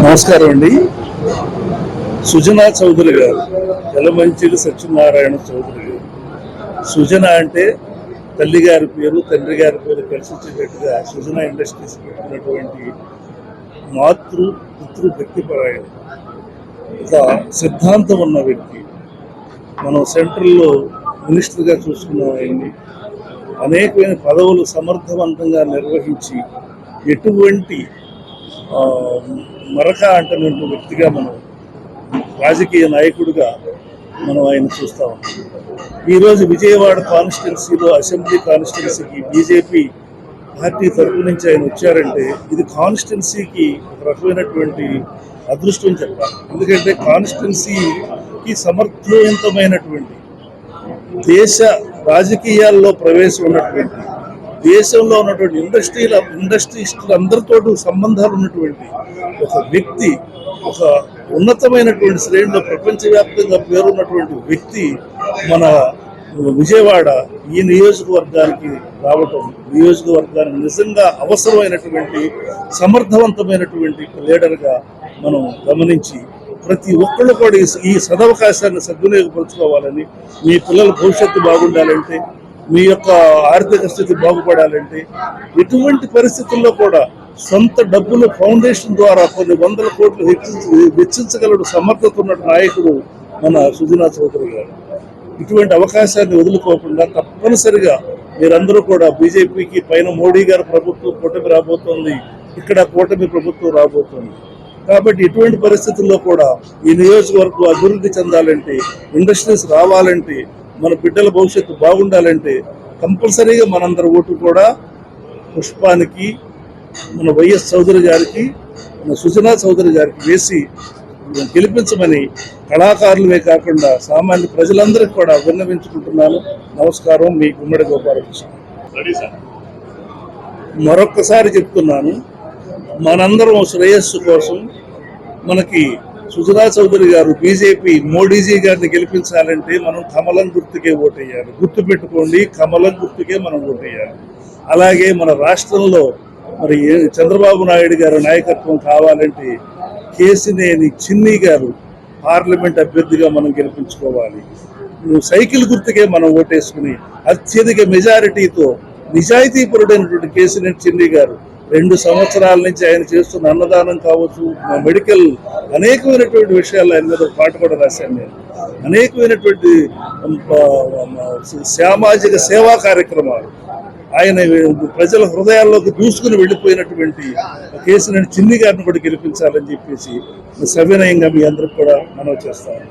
నమస్కారం అండి. సుజనా చౌదరి గారు, యలమంచిలి సత్యనారాయణ చౌదరి గారు. సుజన అంటే తల్లి గారి పేరు, తండ్రి గారి పేరు కలిసి వచ్చేటట్టుగా సుజనా ఇండస్ట్రీస్ పెట్టినటువంటి మాతృ పితృ వ్యక్తిపరాయణ ఒక సిద్ధాంతం ఉన్న వ్యక్తి. మనం సెంట్రల్లో మినిస్టర్గా చూసుకున్నాం ఆయన్ని. అనేకమైన పదవులు సమర్థవంతంగా నిర్వహించి ఎటువంటి మరక అంటున్న వ్యక్తిగా మనం రాజకీయ నాయకుడిగా మనం ఆయన చూస్తా ఉన్నాం. ఈరోజు విజయవాడ కాన్స్టిట్యున్సీలో అసెంబ్లీ కాన్స్టిట్యున్సీకి బీజేపీ పార్టీ తరఫు నుంచి ఆయన వచ్చారంటే ఇది కాన్స్టిట్యున్సీకి ఒక రకమైనటువంటి అదృష్టం చెప్పాలి. ఎందుకంటే కాన్స్టిట్యున్సీకి సమర్థవంతమైనటువంటి దేశ రాజకీయాల్లో ప్రవేశం ఉన్నటువంటి, దేశంలో ఉన్నటువంటి ఇండస్ట్రీస్టులందరితో సంబంధాలు ఉన్నటువంటి ఒక వ్యక్తి, ఒక ఉన్నతమైనటువంటి శ్రేణిలో ప్రపంచవ్యాప్తంగా పేరున్నటువంటి వ్యక్తి మన విజయవాడ ఈ నియోజకవర్గానికి రావటం, నియోజకవర్గానికి నిజంగా అవసరమైనటువంటి సమర్థవంతమైనటువంటి లీడర్గా మనం గమనించి ప్రతి ఒక్కళ్ళు కూడా ఈ సదవకాశాన్ని సద్వినియోగపరుచుకోవాలని, మీ పిల్లల భవిష్యత్తు బాగుండాలంటే, మీ యొక్క ఆర్థిక స్థితి బాగుపడాలంటే ఎటువంటి పరిస్థితుల్లో కూడా సొంత డబ్బులు ఫౌండేషన్ ద్వారా కొన్ని వందల కోట్లు వెచ్చించగలడు సమర్థత ఉన్న నాయకుడు మన సుజనా చౌదరి గారు. ఇటువంటి అవకాశాన్ని వదులుకోకుండా తప్పనిసరిగా మీరందరూ కూడా బీజేపీకి పైన మోడీ గారి ప్రభుత్వం కూటమి రాబోతోంది, ఇక్కడ కూటమి ప్రభుత్వం రాబోతోంది. కాబట్టి ఇటువంటి పరిస్థితుల్లో కూడా ఈ నియోజకవర్గం అభివృద్ధి చెందాలంటే, ఇండస్ట్రీస్ రావాలంటే, మన బిడ్డల భవిష్యత్తు బాగుండాలంటే కంపల్సరీగా మనందరి ఓటు కూడా పుష్పానికి, మన వైఎస్ చౌదరి గారికి, మన సుజనా చౌదరి గారికి వేసి గెలిపించమని కళాకారులమే కాకుండా సామాన్య ప్రజలందరికీ కూడా విన్నవించుకుంటున్నాను. నమస్కారం. మీ గుమ్మడి గోపాలకృష్ణ. మరొక్కసారి చెప్తున్నాను, మనందరం శ్రేయస్సు కోసం మనకి సుజనా చౌదరి గారు బీజేపీ మోడీజీ గారిని గెలిపించాలంటే మనం కమలం గుర్తుకే ఓటేయాలి. గుర్తు పెట్టుకోండి, కమలం గుర్తుకే మనం ఓటేయాలి. అలాగే మన రాష్ట్రంలో మరి చంద్రబాబు నాయుడు గారి నాయకత్వం కావాలంటే కేసినేని చిన్ని గారు పార్లమెంట్ అభ్యర్థిగా మనం గెలిపించుకోవాలి. సైకిల్ గుర్తుకే మనం ఓటేసుకుని అత్యధిక మెజారిటీతో నిజాయితీపరుడైనటువంటి కేసినేని చిన్ని గారు 2 సంవత్సరాల నుంచి ఆయన చేస్తున్న అన్నదానం కావచ్చు, మెడికల్ అనేకమైనటువంటి విషయాలు ఆయన మీద పాట కూడా రాశాను నేను. అనేకమైనటువంటి సామాజిక సేవా కార్యక్రమాలు ఆయన ప్రజల హృదయాల్లోకి దూసుకుని వెళ్ళిపోయినటువంటి కేసినేని చిన్ని గారిని కూడా గెలిపించాలని చెప్పేసి సవినయంగా మీ అందరికి కూడా మనవి చేస్తాను.